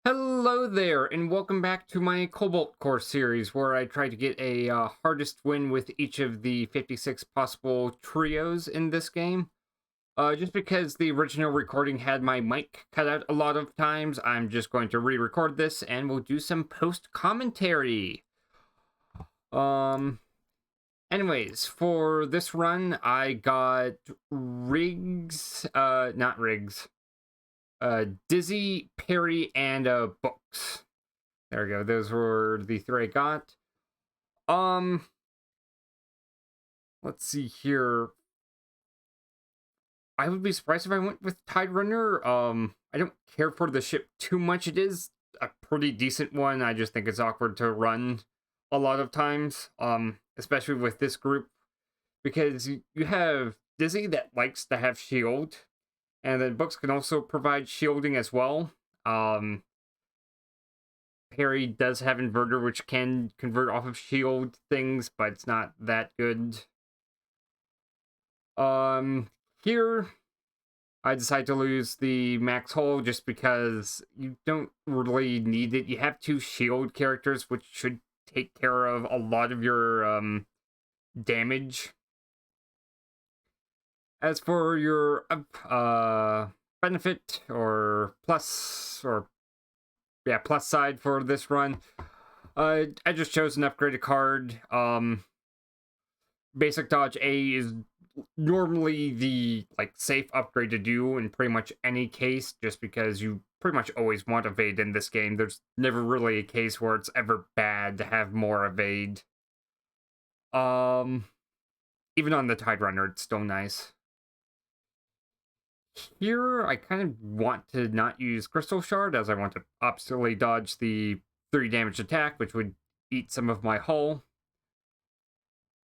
Hello there, and welcome back to my Cobalt Core series, where I try to get a hardest win with each of the 56 possible trios in this game. Just because the original recording had my mic cut out a lot of times, I'm just going to re-record this, and we'll do some post-commentary. Um, Anyways, for this run, I got not Riggs, Dizzy, Peri, and Books. There we go. Those were the three I got. Um, let's see here. I would be surprised if I went with Tide Runner. I don't care for the ship too much. It is a pretty decent one. I just think it's awkward to run a lot of times. Especially with this group, because you have Dizzy that likes to have shield, and then Books can also provide shielding as well. Peri does have inverter, which can convert off of shield things, but it's not that good. Here I decided to lose the max hull just because you don't really need it. You have two shield characters, which should take care of a lot of your damage. As for your benefit or plus side for this run, I just chose an upgraded card. Basic dodge A is normally the safe upgrade to do in pretty much any case, just because you pretty much always want evade in this game. There's never really a case where it's ever bad to have more evade. Even on the Tide Runner, it's still nice. Here, I kind of want to not use Crystal Shard, as I want to obviously dodge the 3 damage attack, which would eat some of my hull.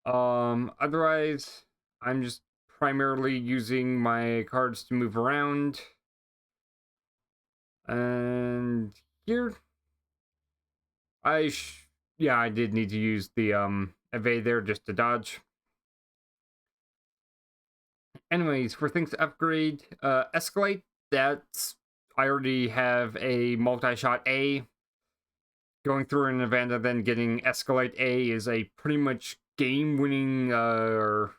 Otherwise, I'm just primarily using my cards to move around. And here, I did need to use the evade there just to dodge. Anyways, for things to upgrade, Escalate, I already have a multi-shot A. Going through an event and then getting Escalate A is a pretty much game-winning, or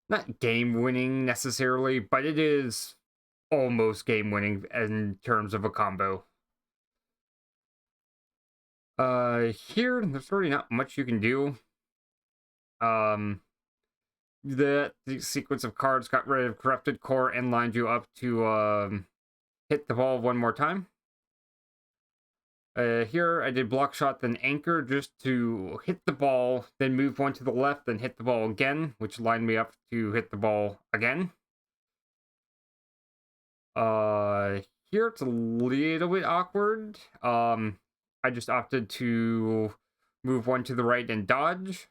not game-winning necessarily, but it is almost game-winning in terms of a combo. Here, there's really not much you can do. The sequence of cards got rid of Corrupted Core and lined you up to hit the ball one more time. Here I did Block Shot, then Anchor, just to hit the ball, then move one to the left, then hit the ball again, which lined me up to hit the ball again. Here it's a little bit awkward. I just opted to move one to the right and dodge.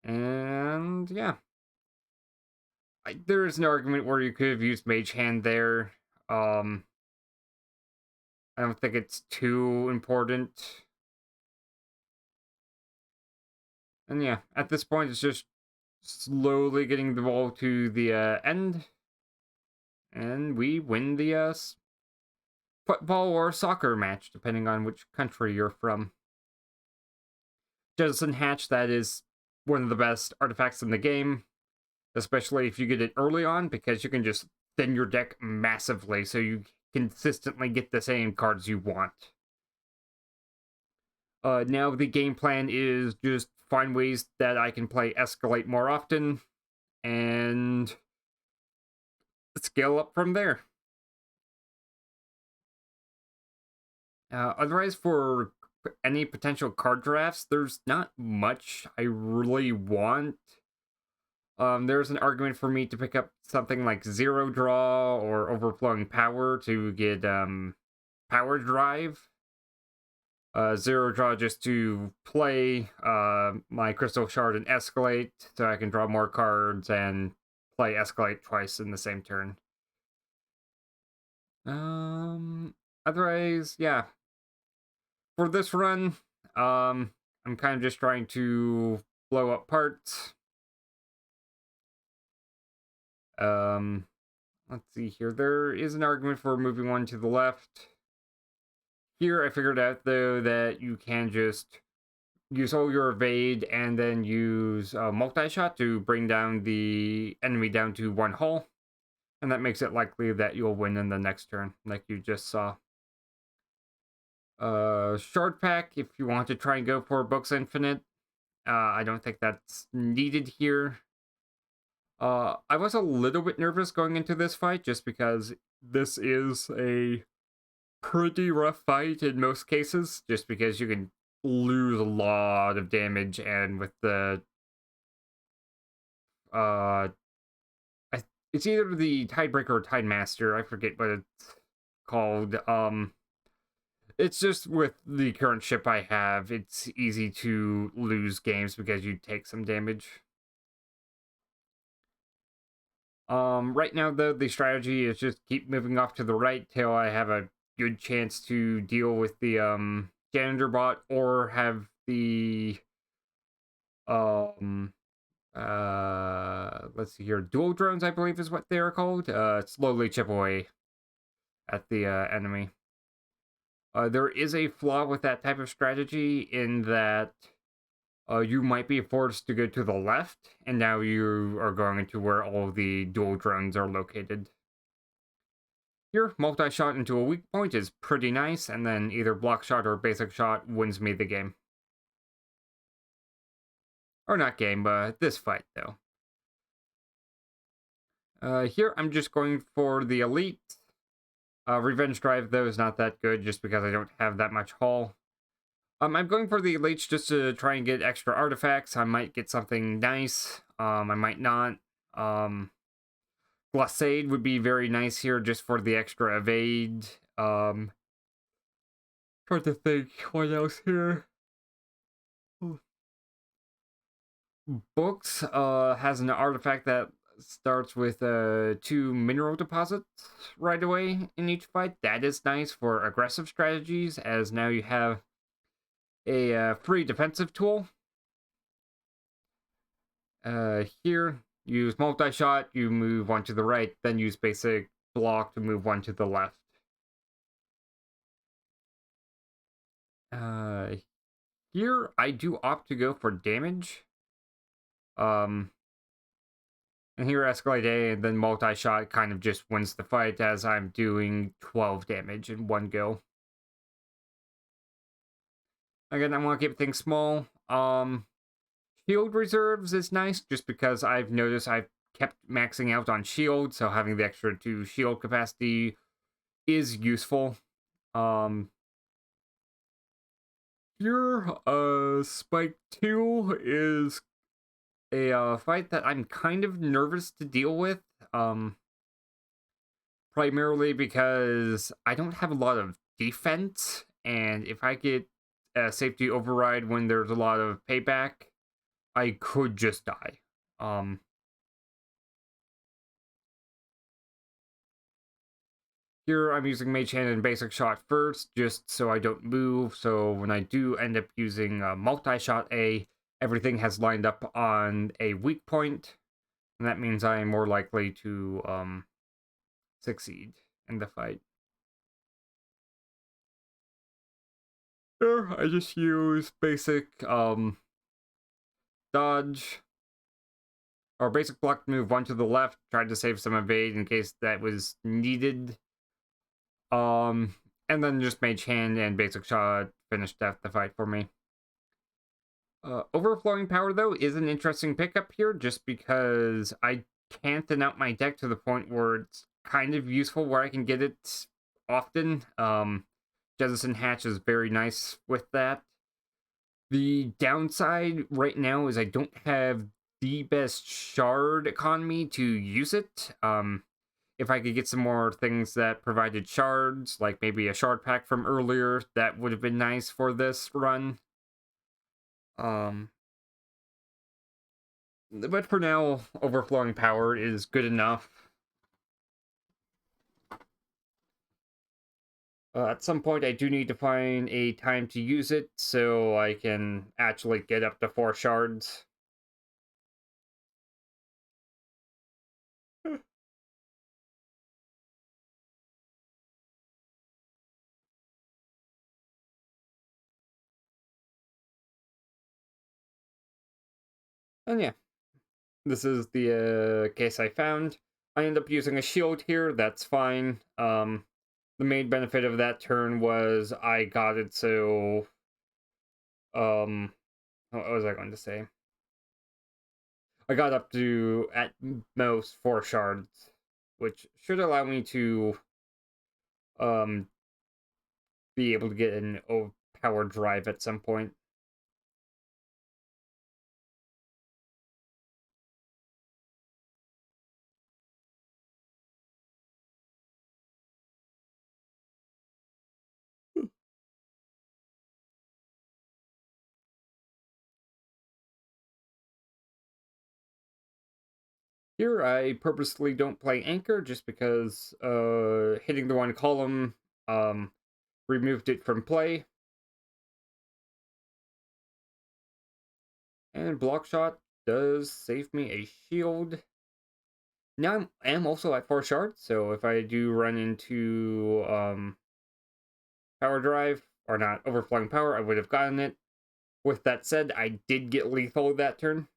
And yeah. There is an argument where you could have used Mage Hand there. I don't think it's too important. And yeah, at this point, it's just slowly getting the ball to the end. And we win the football or soccer match, depending on which country you're from. Jettison Hatch, that is one of the best artifacts in the game, especially if you get it early on, because you can just thin your deck massively, so you consistently get the same cards you want. Now the game plan is just find ways that I can play Escalate more often, and scale up from there. Otherwise, for any potential card drafts, there's not much I really want. There's an argument for me to pick up something like Zero Draw or Overflowing Power to get Power Drive. Zero Draw just to play my Crystal Shard and Escalate, so I can draw more cards and play Escalate twice in the same turn. Otherwise, yeah. For this run, I'm kind of just trying to blow up parts. let's see here. There is an argument for moving one to the left. Here, I figured out, though, that you can just use all your evade and then use multi-shot to bring down the enemy down to one hull. And that makes it likely that you'll win in the next turn, like you just saw. Shard pack, if you want to try and go for Books Infinite. I don't think that's needed here. I was a little bit nervous going into this fight just because this is a pretty rough fight in most cases, just because you can lose a lot of damage, and with the it's either the Tidebreaker or Tidemaster, I forget what it's called. It's just with the current ship I have, it's easy to lose games because you take some damage. Right now, though, the strategy is just keep moving off to the right till I have a good chance to deal with the janitor bot, or have the let's see here, dual drones, I believe is what they are called, slowly chip away at the enemy. There is a flaw with that type of strategy in that you might be forced to go to the left, and now you are going into where all the dual drones are located. Here, multi-shot into a weak point is pretty nice, and then either block shot or basic shot wins me the game. Or not game, but this fight, though. Here, I'm just going for the elite. Revenge Drive, though, is not that good just because I don't have that much hull. I'm going for the elites just to try and get extra artifacts. I might get something nice. I might not. Glacade would be very nice here just for the extra evade. Trying to think what else here. Books has an artifact that starts with 2 mineral deposits right away in each fight. That is nice for aggressive strategies, as now you have a free defensive tool. Here, use multi-shot, you move one to the right, then use basic block to move one to the left. Here, I do opt to go for damage. And here, Escalade A, and then multi-shot kind of just wins the fight, as I'm doing 12 damage in one go. Again, I want to keep things small. Shield reserves is nice, just because I've noticed I've kept maxing out on shield, so having the extra 2 shield capacity is useful. Here, Spike 2 is a fight that I'm kind of nervous to deal with. Primarily because I don't have a lot of defense, and if I get a safety override when there's a lot of payback, I could just die. Here I'm using Mage Hand and Basic Shot first, just so I don't move, so when I do end up using Multi-Shot A, everything has lined up on a weak point, and that means I am more likely to succeed in the fight. Here I just use basic dodge, or basic block to move one to the left, tried to save some evade in case that was needed. And then just Mage Hand and Basic Shot finished out the fight for me. Overflowing Power, though, is an interesting pickup here, just because I can't thin out my deck to the point where it's kind of useful where I can get it often. Jettison Hatch is very nice with that. The downside right now is I don't have the best shard economy to use it. If I could get some more things that provided shards, like maybe a shard pack from earlier, that would have been nice for this run. But for now, Overflowing Power is good enough. At some point, I do need to find a time to use it, so I can actually get up to 4 shards. And yeah, this is the case I found. I end up using a shield here, that's fine. The main benefit of that turn was I got it so, what was I going to say? I got up to, at most, 4 shards, which should allow me to, um, be able to get an overpowered drive at some point. Here, I purposely don't play Anchor just because hitting the one column um, removed it from play. And Block Shot does save me a shield. Now I am also at 4 shards, so if I do run into Power Drive, or not, Overflowing Power, I would have gotten it. With that said, I did get lethal that turn.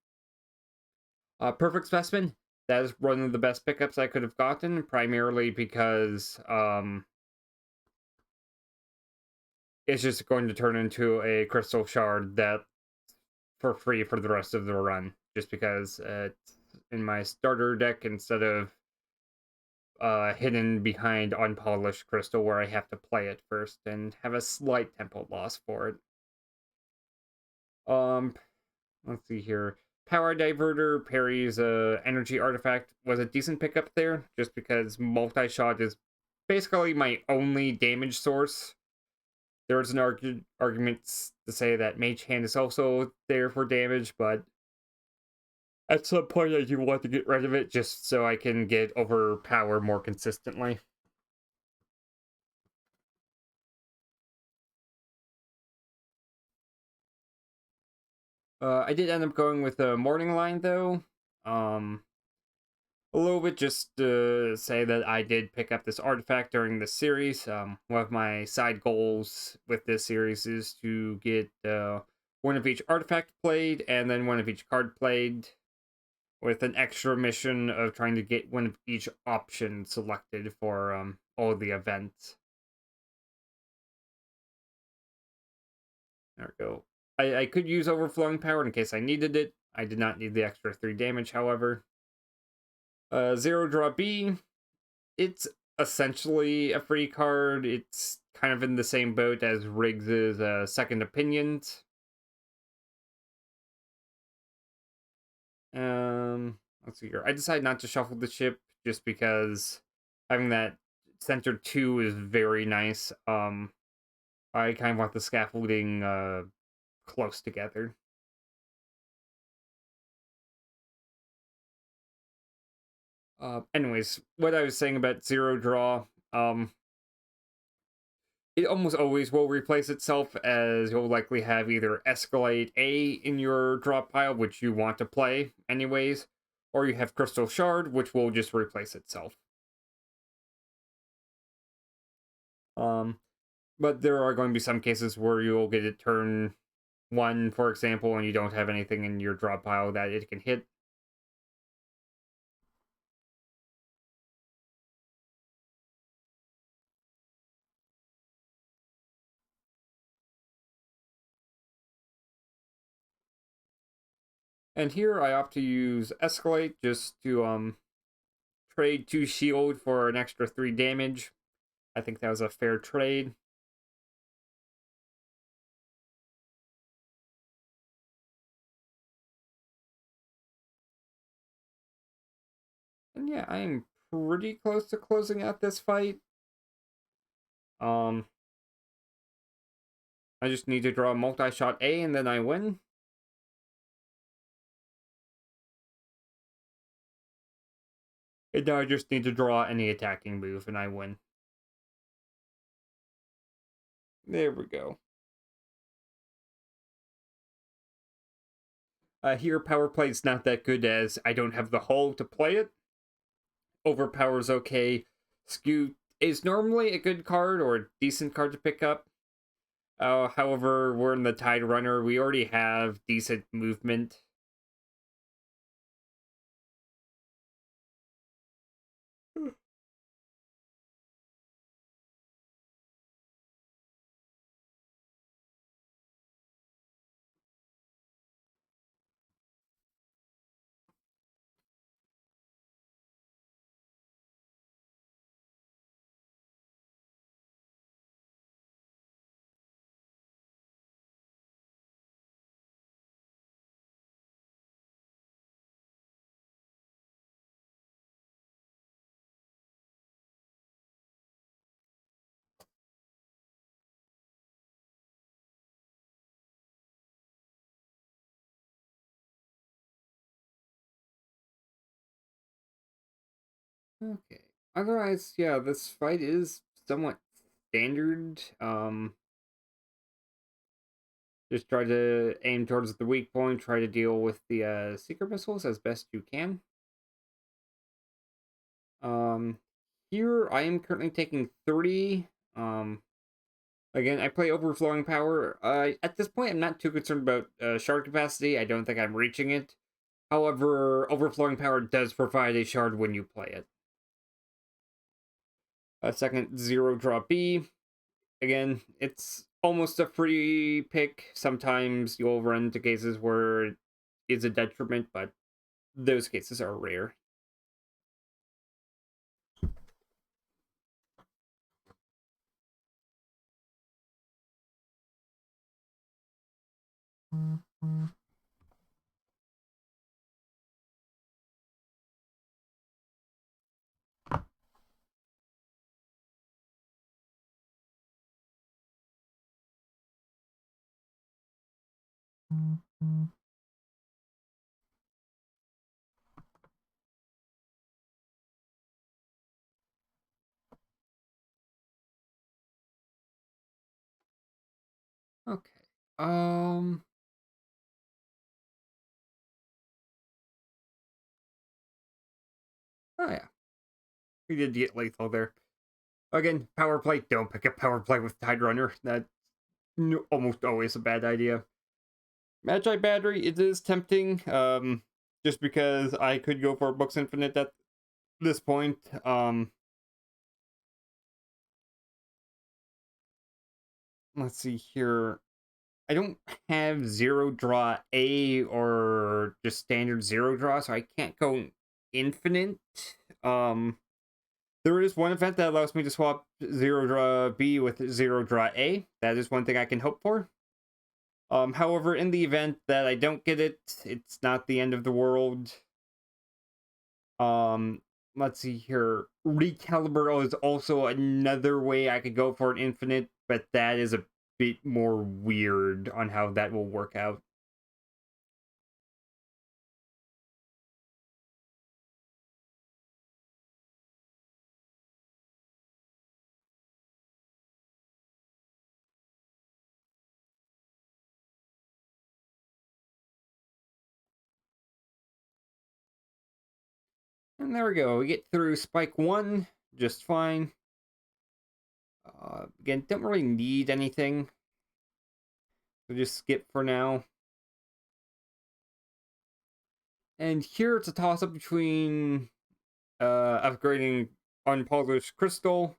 Perfect Specimen, that is one of the best pickups I could have gotten, primarily because it's just going to turn into a Crystal Shard that for free for the rest of the run, just because it's in my starter deck instead of hidden behind Unpolished Crystal, where I have to play it first and have a slight tempo loss for it. Let's see here. Power Diverter, Peri's energy artifact, was a decent pickup there, just because multi-shot is basically my only damage source. There's an argument to say that Mage Hand is also there for damage, but at some point I do want to get rid of it just so I can get overpower more consistently. I did end up going with a Morning Line though. A little bit just to say that I did pick up this artifact during the series. One of my side goals with this series is to get one of each artifact played and then one of each card played, with an extra mission of trying to get one of each option selected for all the events. There we go. I could use Overflowing Power in case I needed it. I did not need the extra 3 damage, however. Zero Draw B, it's essentially a free card. It's kind of in the same boat as Riggs's Second Opinions. Let's see here. I decided not to shuffle the ship just because having that center 2 is very nice. I kind of want the scaffolding close together. Anyways, what I was saying about Zero Draw, it almost always will replace itself, as you'll likely have either Escalate A in your drop pile, which you want to play anyways, or you have Crystal Shard, which will just replace itself. But there are going to be some cases where you'll get it turn 1, for example, and you don't have anything in your drop pile that it can hit. And here I opt to use Escalate just to trade 2 shield for an extra 3 damage. I think that was a fair trade. And yeah, I am pretty close to closing out this fight. I just need to draw a multi-shot A and then I win. And now I just need to draw any attacking move and I win. There we go. Here, Power Play's not that good as I don't have the hull to play it. Overpower's okay. Skew is normally a good card or a decent card to pick up. However, we're in the Tide Runner. We already have decent movement. Okay. Otherwise, yeah, this fight is somewhat standard. Just try to aim towards the weak point, try to deal with the seeker missiles as best you can. Um, Here I am currently taking 30. Again, I play overflowing power. At this point, I'm not too concerned about shard capacity. I don't think I'm reaching it. However, overflowing power does provide a shard when you play it. A second zero draw B. Again, it's almost a free pick. Sometimes you'll run into cases where it is a detriment, but those cases are rare. Okay. Um. Oh yeah, we did get lethal there. Again, power play. Don't pick a power play with Tide Runner. That's almost always a bad idea. Magi Battery, it is tempting. Just because I could go for Books Infinite at this point. Let's see here. I don't have zero draw A or just standard zero draw, so I can't go infinite. Um, there is one event that allows me to swap zero draw B with zero draw A. That is one thing I can hope for. However, in the event that I don't get it, it's not the end of the world. Um, let's see here. Recalibrate is also another way I could go for an infinite, but that is a bit more weird on how that will work out. And there we go. We get through Spike 1 just fine. Again, don't really need anything. So just skip for now. And here it's a toss up between upgrading unpolished crystal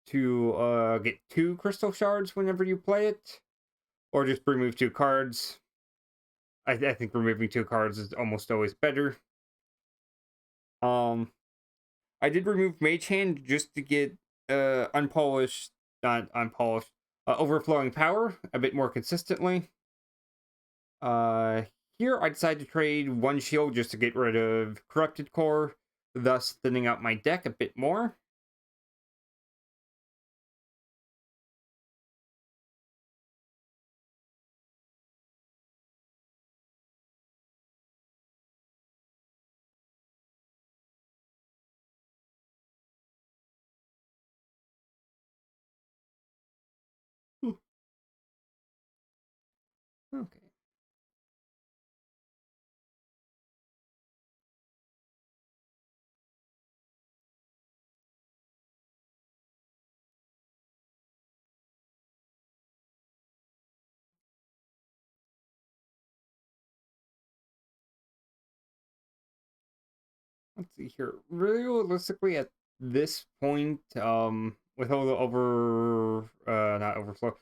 to get 2 crystal shards whenever you play it, or just remove 2 cards. I think removing 2 cards is almost always better. Um, I did remove Mage Hand just to get unpolished, not unpolished, overflowing power a bit more consistently. Uh, Here I decided to trade 1 shield just to get rid of Corrupted Core, thus thinning out my deck a bit more. Okay. Let's see here. Realistically, at this point, with all the not overflow,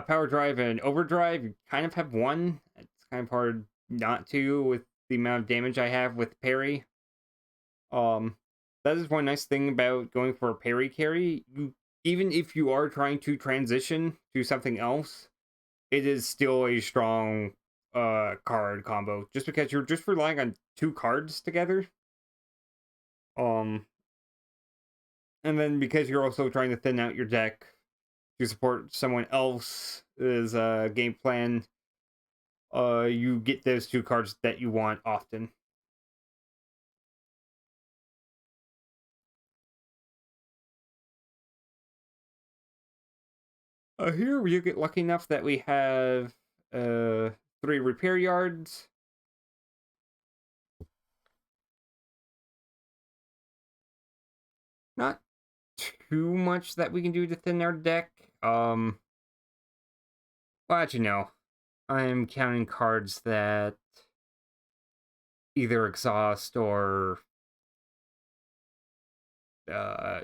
power drive and overdrive, you kind of have one. It's kind of hard not to with the amount of damage I have with Peri. Um, that is one nice thing about going for a Peri carry. Even if you are trying to transition to something else, it is still a strong card combo. Just because you're just relying on 2 cards together. Um, and then because you're also trying to thin out your deck to support someone else's game plan, you get those 2 cards that you want often. Here we get lucky enough that we have 3 repair yards. Not too much that we can do to thin our deck. Well, actually, no. I'm counting cards that either exhaust or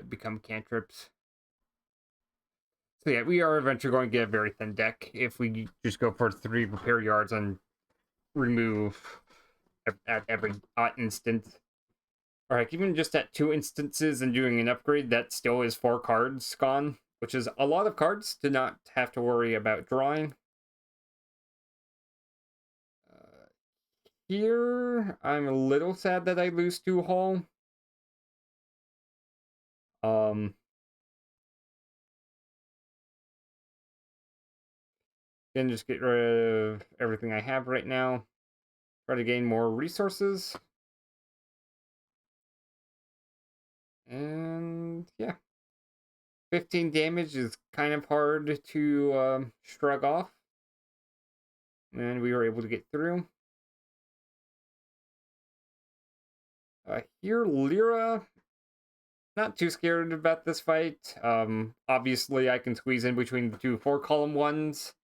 become cantrips. So yeah, we are eventually going to get a very thin deck if we just go for 3 repair yards and remove at every instant. Alright, even just at 2 instances and doing an upgrade, that still is 4 cards gone, which is a lot of cards to not have to worry about drawing. Here, I'm a little sad that I lose 2 hull. Then just get rid of everything I have right now. Try to gain more resources. And yeah. 15 damage is kind of hard to shrug off. And we were able to get through. Here, Lyra. Not too scared about this fight. Obviously, I can squeeze in between the 2 4-column ones.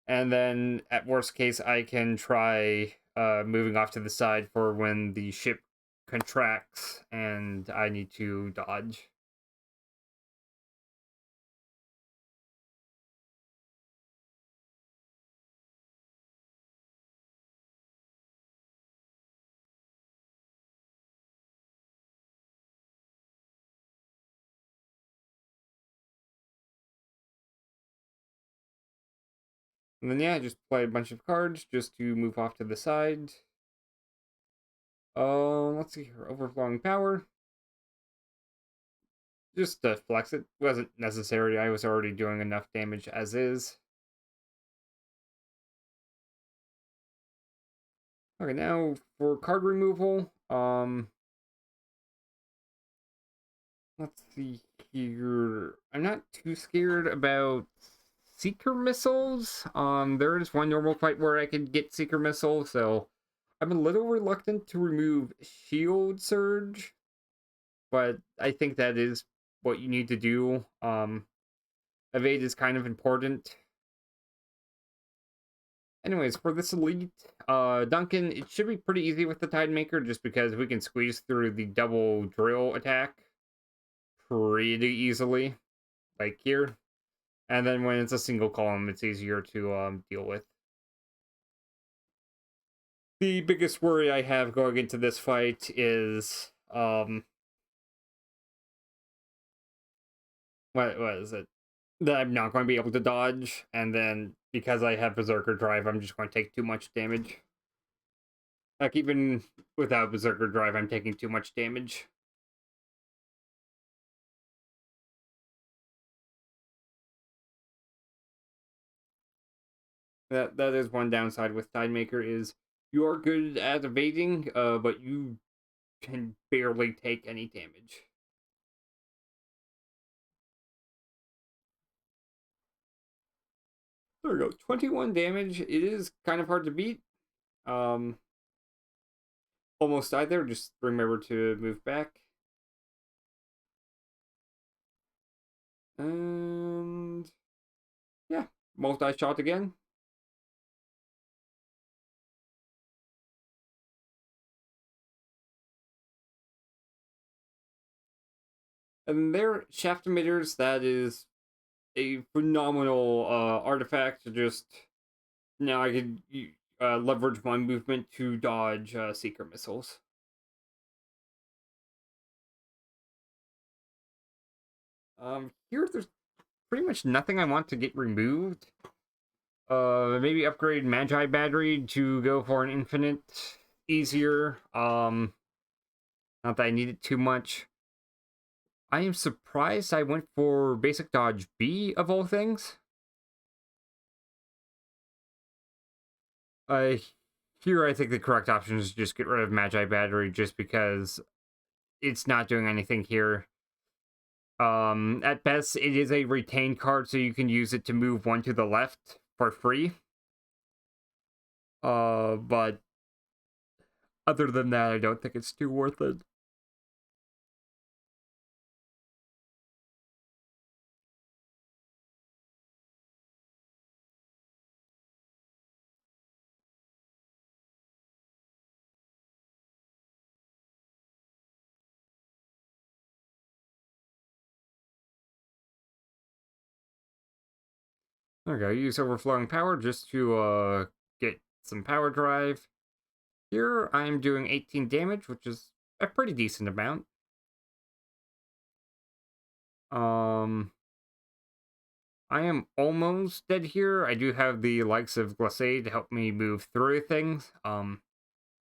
And then, at worst case, I can try moving off to the side for when the ship contracts and I need to dodge. And then, yeah, just play a bunch of cards just to move off to the side. Let's see here. Overflowing power. Just to flex it. Wasn't necessary. I was already doing enough damage as is. Okay, now for card removal. Let's see here. I'm not too scared about Seeker missiles. There is one normal fight where I could get Seeker missile, so I'm a little reluctant to remove Shield Surge, but I think that is what you need to do. Evade is kind of important. Anyways, for this elite, Duncan, it should be pretty easy with the Tidemaker just because we can squeeze through the double drill attack pretty easily, like here. And then when it's a single column, it's easier to deal with. The biggest worry I have going into this fight is what is it? That I'm not going to be able to dodge, and then because I have Berserker Drive, I'm just going to take too much damage. Like, even without Berserker Drive, I'm taking too much damage. That is one downside with Tidemaker is you are good at evading, but you can barely take any damage. There we go. 21 damage. It is kind of hard to beat. Almost died there. Just remember to move back. And yeah, multi-shot again. And they're shaft emitters. That is a phenomenal artifact. Just now I could leverage my movement to dodge Seeker missiles. Here there's pretty much nothing I want to get removed. Maybe upgrade Magi Battery to go for an infinite easier. Not that I need it too much. I am surprised I went for basic dodge B of all things. Here I think the correct option is just get rid of Magi Battery just because it's not doing anything here. At best, it is a retained card, so you can use it to move one to the left for free. But other than that, I don't think it's too worth it. There we go. Use overflowing power just to get some power drive. Here I'm doing 18 damage, which is a pretty decent amount. I am almost dead here. I do have the likes of Glacé to help me move through things. That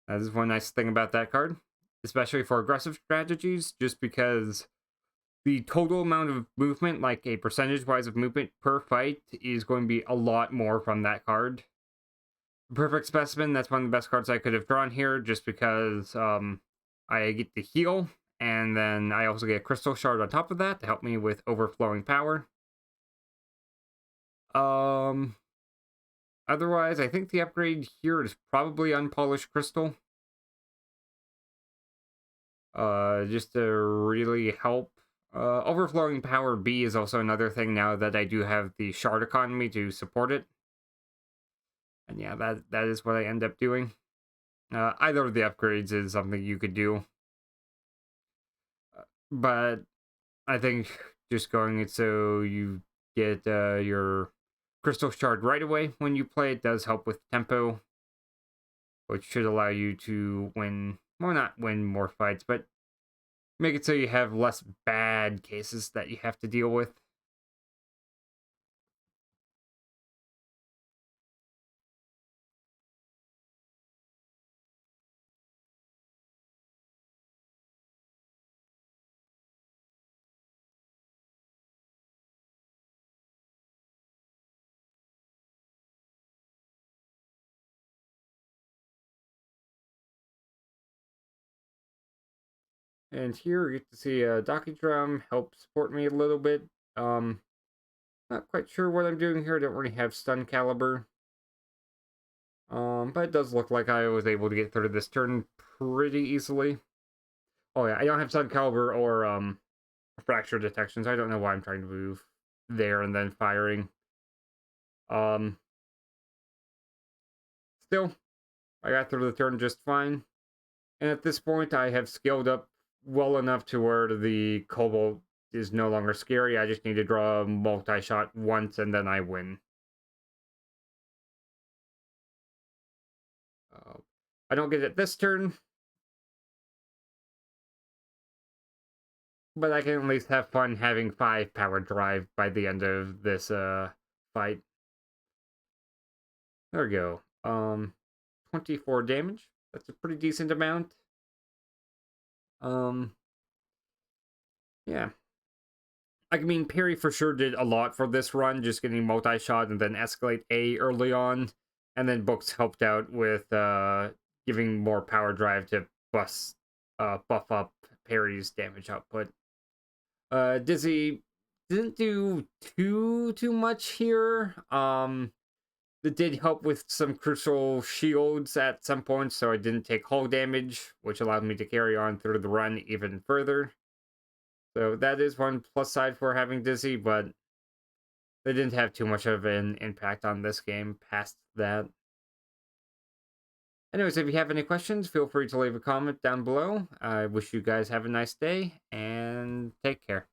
is one nice thing about that card, especially for aggressive strategies, just because the total amount of movement, like a percentage-wise of movement per fight, is going to be a lot more from that card. Perfect Specimen, that's one of the best cards I could have drawn here, just because I get to heal, and then I also get a Crystal Shard on top of that to help me with overflowing power. Otherwise, I think the upgrade here is probably Unpolished Crystal. Just to really help. Overflowing Power B is also another thing now that I do have the Shard economy to support it. And yeah, that is what I end up doing. Either of the upgrades is something you could do. But I think just going it so you get your Crystal Shard right away when you play it does help with tempo, which should allow you to win, well, not win more fights, but make it so you have less bad cases that you have to deal with. And here you get to see a Docky Drum help support me a little bit. Not quite sure what I'm doing here. I don't really have stun caliber. But it does look like I was able to get through this turn pretty easily. Oh yeah, I don't have stun caliber or fracture detection, so I don't know why I'm trying to move there and then firing. Still, I got through the turn just fine. And at this point, I have scaled up well enough to where the Cobalt is no longer scary. I just need to draw a multi-shot once and then I win. I don't get it this turn, but I can at least have fun having 5 power drive by the end of this fight. There we go. 24 damage. That's a pretty decent amount. Yeah. I mean, Peri for sure did a lot for this run, just getting multi-shot and then escalate A early on. And then Books helped out with giving more power drive to buff up Peri's damage output. Dizzy didn't do too much here. That did help with some crucial shields at some points, so I didn't take hull damage, which allowed me to carry on through the run even further. So that is one plus side for having Dizzy, but they didn't have too much of an impact on this game past that. Anyways, if you have any questions, feel free to leave a comment down below. I wish you guys have a nice day, and take care.